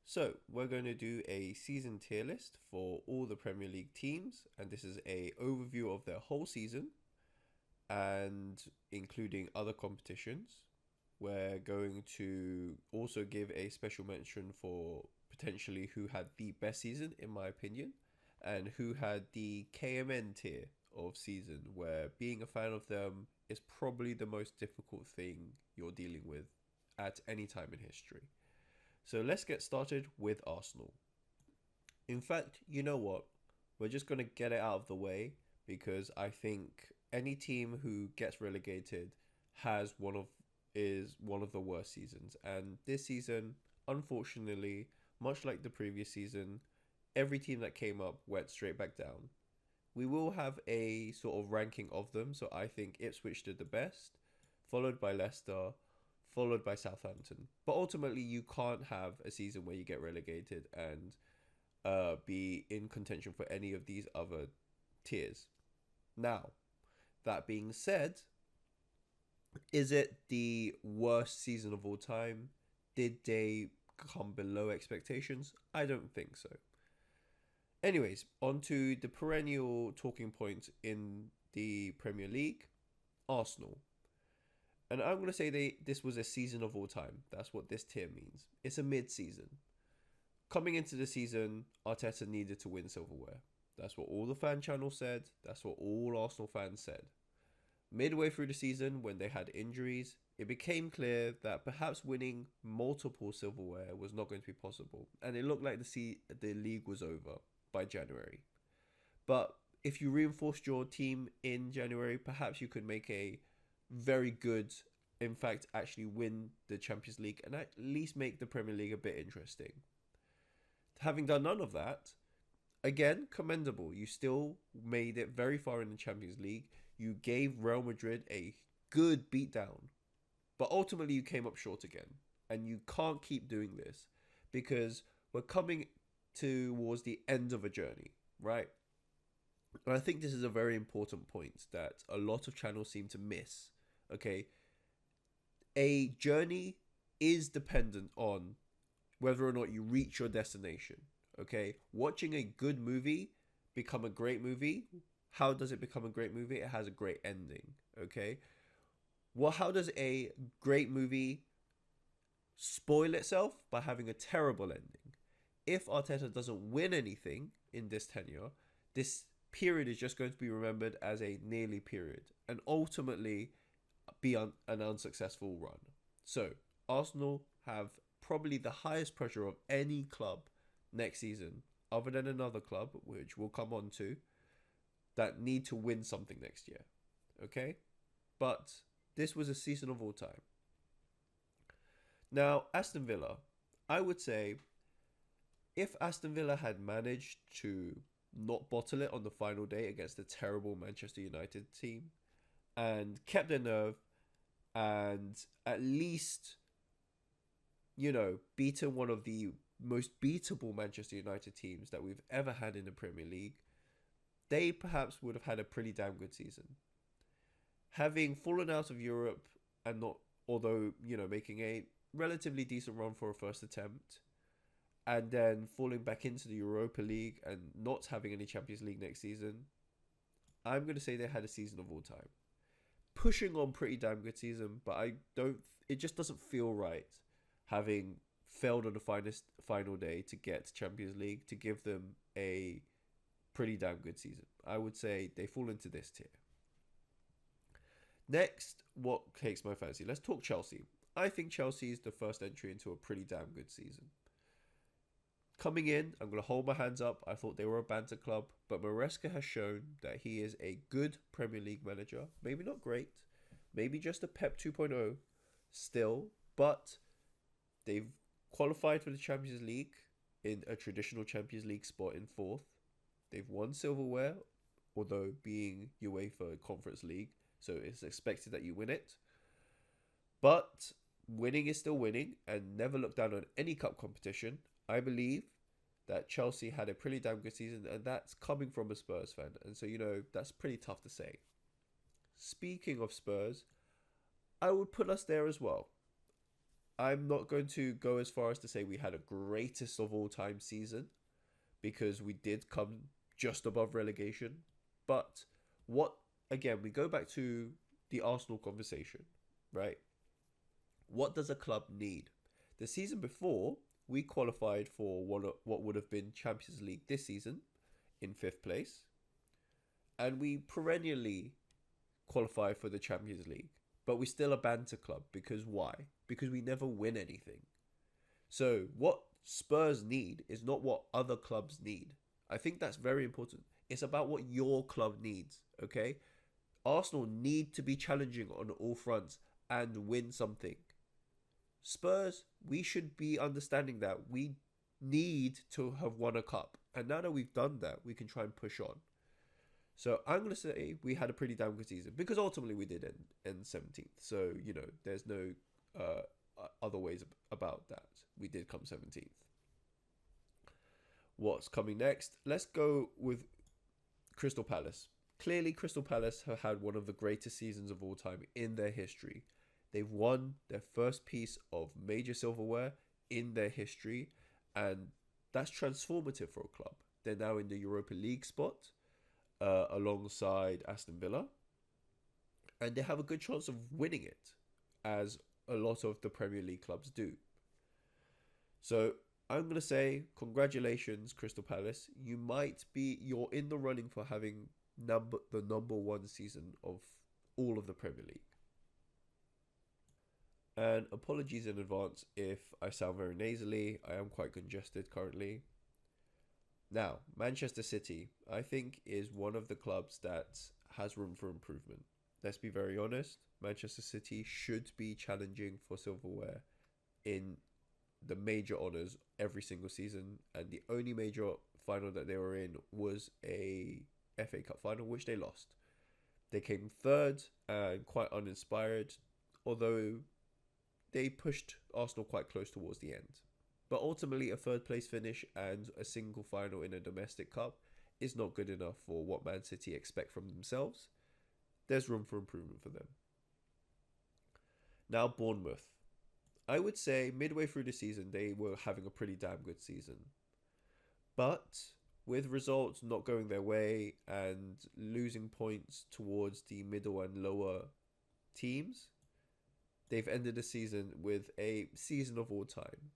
So we're going to do a season tier list for all the Premier League teams, and this is a overview of their whole season and including other competitions. We're going to also give a special mention for potentially who had the best season, in my opinion, and who had the KMN tier of season, where being a fan of them is probably the most difficult thing you're dealing with at any time in history. So let's get started with Arsenal. In fact, you know what? We're just going to get it out of the way because I think any team who gets relegated has one of the worst seasons. And this season, unfortunately, much like the previous season, every team that came up went straight back down. We will have a sort of ranking of them. So I think Ipswich did the best, followed by Leicester, followed by Southampton. But ultimately, you can't have a season where you get relegated and be in contention for any of these other tiers. Now, that being said, is it the worst season of all time? Did they come below expectations? I don't think so. Anyways, on to the perennial talking points in the Premier League, Arsenal. And I'm going to say this was a season of all time. That's what this tier means. It's a mid-season. Coming into the season, Arteta needed to win silverware. That's what all the fan channels said. That's what all Arsenal fans said. Midway through the season, when they had injuries, it became clear that perhaps winning multiple silverware was not going to be possible. And it looked like the league was over by January. But if you reinforced your team in January, perhaps you could make a very good, in fact, actually win the Champions League and at least make the Premier League a bit interesting. Having done none of that, again, commendable. You still made it very far in the Champions League. You gave Real Madrid a good beatdown, but ultimately you came up short again. And you can't keep doing this because we're coming towards the end of a journey, right? And I think this is a very important point that a lot of channels seem to miss. Okay, a journey is dependent on whether or not you reach your destination. Okay, watching a good movie become a great movie. How does it become a great movie? It has a great ending. Okay, well, how does a great movie spoil itself? By having a terrible ending. If Arteta doesn't win anything in this tenure, this period is just going to be remembered as a nearly period and ultimately be an unsuccessful run. So Arsenal have probably the highest pressure of any club next season, other than another club, which we'll come on to, that need to win something next year. Okay? But this was a season of all time. Now, Aston Villa, I would say if Aston Villa had managed to not bottle it on the final day against a terrible Manchester United team and kept their nerve and at least, beaten one of the most beatable Manchester United teams that we've ever had in the Premier League, they perhaps would have had a pretty damn good season. Having fallen out of Europe and not, although, making a relatively decent run for a first attempt, and then falling back into the Europa League and not having any Champions League next season, I'm going to say they had a season of all time. Pushing on pretty damn good season, but it just doesn't feel right having failed on the final day to get Champions League to give them a pretty damn good season. I would say they fall into this tier. Next, what takes my fancy? Let's talk Chelsea. I think Chelsea is the first entry into a pretty damn good season. Coming in, I'm going to hold my hands up. I thought they were a banter club, but Maresca has shown that he is a good Premier League manager. Maybe not great, maybe just a Pep 2.0 still, but they've qualified for the Champions League in a traditional Champions League spot in fourth. They've won silverware, although being UEFA Conference League, so it's expected that you win it. But winning is still winning, and never look down on any cup competition. I believe that Chelsea had a pretty damn good season, and that's coming from a Spurs fan. And so, that's pretty tough to say. Speaking of Spurs, I would put us there as well. I'm not going to go as far as to say we had a greatest of all time season because we did come just above relegation. But what, again, we go back to the Arsenal conversation, right? What does a club need? The season before, we qualified for what would have been Champions League this season in fifth place, and we perennially qualify for the Champions League. But we're still a banter club because why? Because we never win anything. So what Spurs need is not what other clubs need. I think that's very important. It's about what your club needs, okay? Arsenal need to be challenging on all fronts and win something. Spurs, we should be understanding that we need to have won a cup. And now that we've done that, we can try and push on. So I'm going to say we had a pretty damn good season because ultimately we did end 17th. So, there's no other ways about that. We did come 17th. What's coming next? Let's go with Crystal Palace. Clearly, Crystal Palace have had one of the greatest seasons of all time in their history. They've won their first piece of major silverware in their history, and that's transformative for a club. They're now in the Europa League spot alongside Aston Villa, and they have a good chance of winning it, as a lot of the Premier League clubs do. So I'm going to say congratulations, Crystal Palace. You're in the running for having the number one season of all of the Premier League. And apologies in advance if I sound very nasally. I am quite congested currently. Now, Manchester City, I think, is one of the clubs that has room for improvement. Let's be very honest. Manchester City should be challenging for silverware in the major honours every single season. And the only major final that they were in was a FA Cup final, which they lost. They came third and quite uninspired, although they pushed Arsenal quite close towards the end. But ultimately, a third place finish and a single final in a domestic cup is not good enough for what Man City expect from themselves. There's room for improvement for them. Now, Bournemouth. I would say midway through the season, they were having a pretty damn good season. But with results not going their way and losing points towards the middle and lower teams, they've ended the season with a season of all time.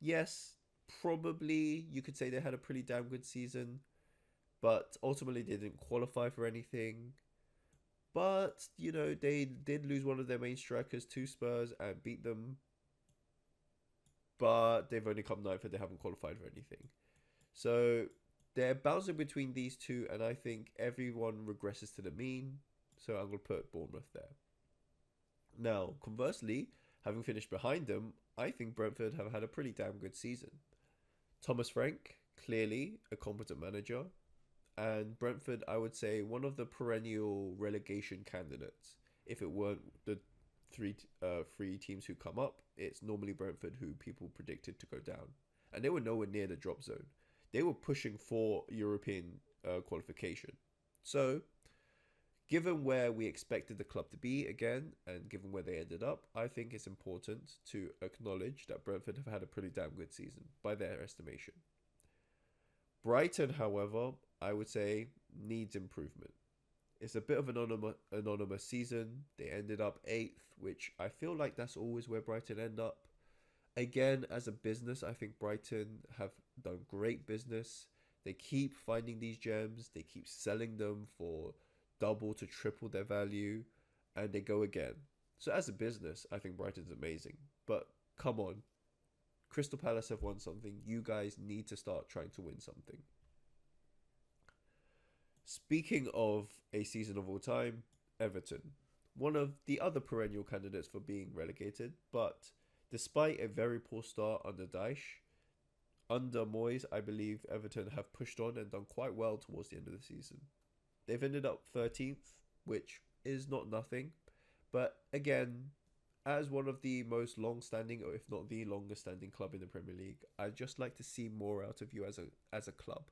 Yes, probably you could say they had a pretty damn good season, but ultimately they didn't qualify for anything. But, they did lose one of their main strikers to Spurs and beat them. But they've only come ninth and they haven't qualified for anything. So they're bouncing between these two, and I think everyone regresses to the mean. So I'm going to put Bournemouth there. Now, conversely, having finished behind them, I think Brentford have had a pretty damn good season. Thomas Frank, clearly a competent manager. And Brentford, I would say, one of the perennial relegation candidates. If it weren't the three teams who come up, it's normally Brentford who people predicted to go down. And they were nowhere near the drop zone. They were pushing for European qualification. So, given where we expected the club to be again, and given where they ended up, I think it's important to acknowledge that Brentford have had a pretty damn good season, by their estimation. Brighton, however, I would say needs improvement. It's a bit of an anonymous season. They ended up 8th, which I feel like that's always where Brighton end up. Again, as a business, I think Brighton have done great business. They keep finding these gems. They keep selling them for double to triple their value, and they go again. So as a business, I think Brighton's amazing. But come on, Crystal Palace have won something. You guys need to start trying to win something. Speaking of a season of all time, Everton. One of the other perennial candidates for being relegated, but despite a very poor start under Dyche, under Moyes, I believe Everton have pushed on and done quite well towards the end of the season. They've ended up 13th, which is not nothing. But again, as one of the most long-standing, or if not the longest-standing club in the Premier League, I'd just like to see more out of you as a club.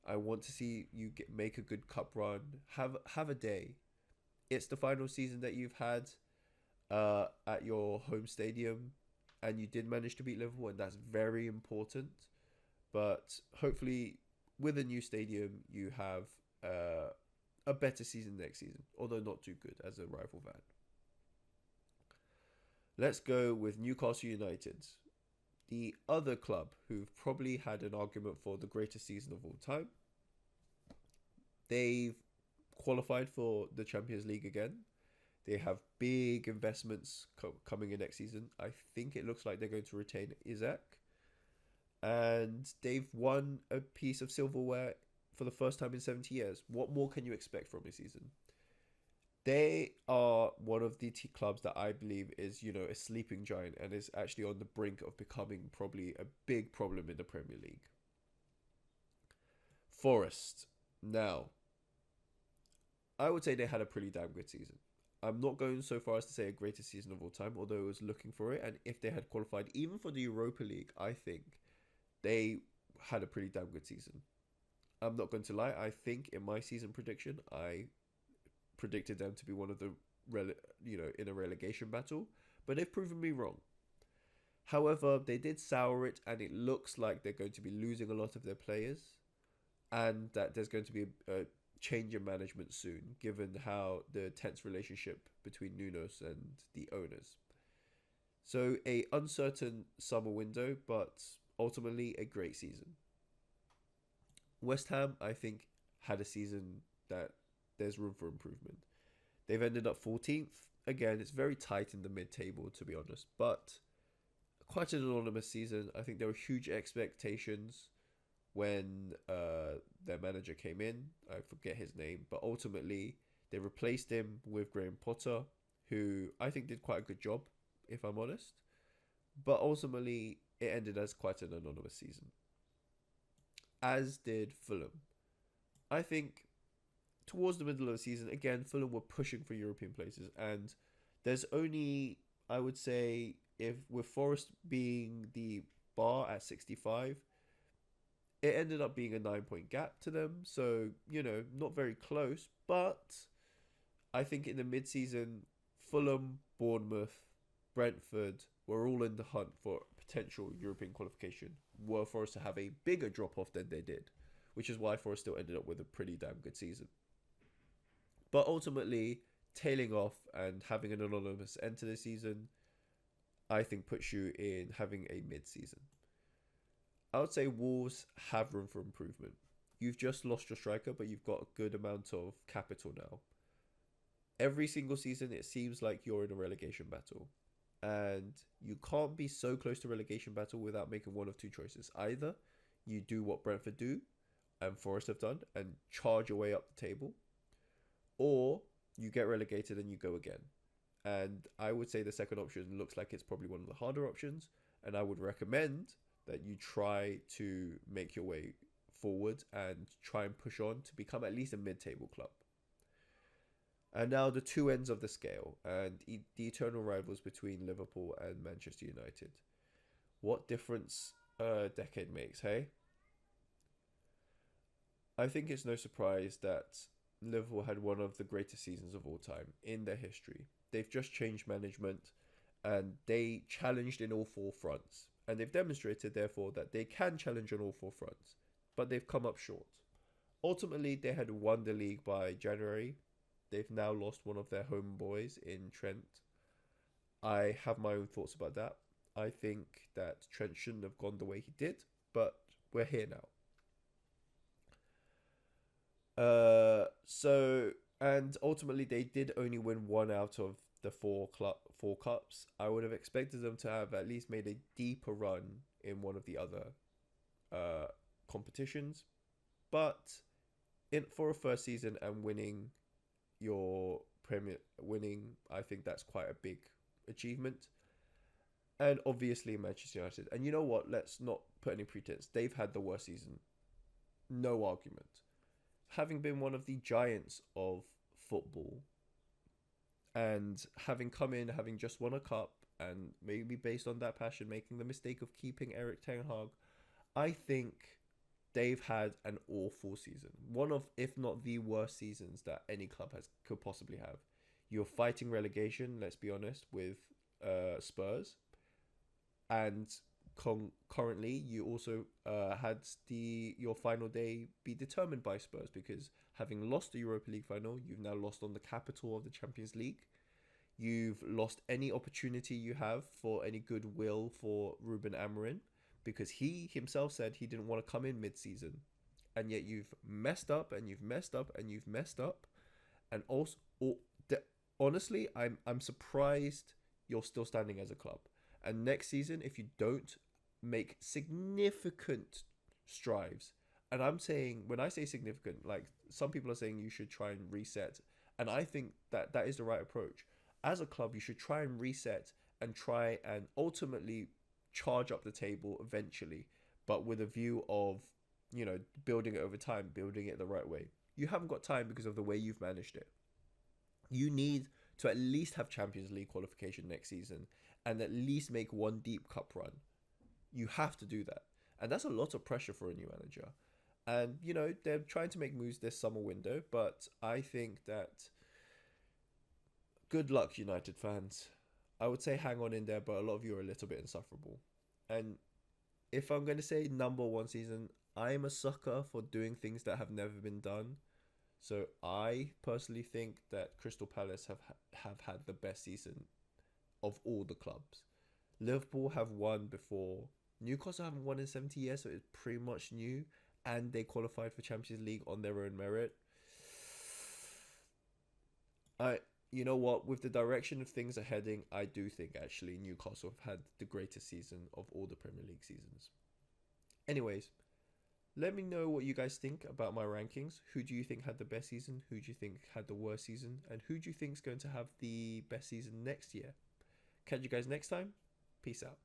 I want to see you make a good cup run. Have a day. It's the final season that you've had. at your home stadium, and you did manage to beat Liverpool, and that's very important. But hopefully, with a new stadium, you have uh, a better season next season, although not too good as a rival van. Let's go with Newcastle United, the other club who've probably had an argument for the greatest season of all time. They've qualified for the Champions League again. They have big investments coming in next season. I think it looks like they're going to retain Isaac. And they've won a piece of silverware for the first time in 70 years. What more can you expect from this season? They are one of the clubs that I believe is, a sleeping giant and is actually on the brink of becoming probably a big problem in the Premier League. Forest. Now, I would say they had a pretty damn good season. I'm not going so far as to say a greatest season of all time, although I was looking for it. And if they had qualified even for the Europa League, I think they had a pretty damn good season. I'm not going to lie. I think in my season prediction, I predicted them to be one of the, in a relegation battle, but they've proven me wrong. However, they did sour it, and it looks like they're going to be losing a lot of their players, and that there's going to be a change in management soon, given how the tense relationship between Nunos and the owners. So a uncertain summer window, but ultimately a great season. West Ham, I think, had a season that there's room for improvement. They've ended up 14th. Again, it's very tight in the mid-table, to be honest, but quite an anonymous season. I think there were huge expectations when their manager came in. I forget his name, but ultimately they replaced him with Graham Potter, who I think did quite a good job, if I'm honest. But ultimately, it ended as quite an anonymous season. As did Fulham. I think towards the middle of the season, again, Fulham were pushing for European places, and there's only, I would say, if with Forest being the bar at 65, it ended up being a 9-point gap to them. So, not very close, but I think in the mid-season, Fulham, Bournemouth, Brentford were all in the hunt for potential European qualification, were Forest to have a bigger drop-off than they did, which is why Forest still ended up with a pretty damn good season. But ultimately, tailing off and having an anonymous end to the season, I think puts you in having a mid-season. I would say Wolves have room for improvement. You've just lost your striker, but you've got a good amount of capital now. Every single season, it seems like you're in a relegation battle. And you can't be so close to relegation battle without making one of two choices. Either you do what Brentford do and Forest have done and charge your way up the table, or you get relegated and you go again. And I would say the second option looks like it's probably one of the harder options, and I would recommend that you try to make your way forward and try and push on to become at least a mid-table club. And now the two ends of the scale and the eternal rivals between Liverpool and Manchester United. What difference a decade makes, hey? I think it's no surprise that Liverpool had one of the greatest seasons of all time in their history. They've just changed management and they challenged in all four fronts. And they've demonstrated, therefore, that they can challenge on all four fronts. But they've come up short. Ultimately, they had won the league by January. They've now lost one of their homeboys in Trent. I have my own thoughts about that. I think that Trent shouldn't have gone the way he did, but we're here now. And ultimately they did only win one out of the four cups. I would have expected them to have at least made a deeper run in one of the other competitions, but for a first season and winning, I think that's quite a big achievement. And obviously Manchester United. And you know what? Let's not put any pretense. They've had the worst season. No argument. Having been one of the giants of football and having come in, having just won a cup, and maybe based on that passion, making the mistake of keeping Eric Ten Hag, I think they've had an awful season. One of, if not the worst seasons that any club could possibly have. You're fighting relegation, let's be honest, with Spurs. And currently, you also had your final day be determined by Spurs because having lost the Europa League final, you've now lost on the capital of the Champions League. You've lost any opportunity you have for any goodwill for Ruben Amorim because he himself said he didn't want to come in mid-season, and yet you've messed up and you've messed up and you've messed up, and also, honestly, I'm surprised you're still standing as a club. And next season, if you don't make significant strides, and I'm saying when I say significant, like some people are saying you should try and reset, and I think that that is the right approach. As a club, you should try and reset and try and ultimately charge up the table eventually, but with a view of, building it over time, building it the right way. You haven't got time because of the way you've managed it. You need to at least have Champions League qualification next season and at least make one deep cup run. You have to do that. And that's a lot of pressure for a new manager. And, they're trying to make moves this summer window, but I think that good luck, United fans. I would say hang on in there, but a lot of you are a little bit insufferable. And if I'm going to say number one season, I'm a sucker for doing things that have never been done. So I personally think that Crystal Palace have had the best season of all the clubs. Liverpool have won before. Newcastle haven't won in 70 years, so it's pretty much new. And they qualified for Champions League on their own merit. You know what? With the direction of things are heading, I do think actually Newcastle have had the greatest season of all the Premier League seasons. Anyways, let me know what you guys think about my rankings. Who do you think had the best season? Who do you think had the worst season? And who do you think is going to have the best season next year? Catch you guys next time. Peace out.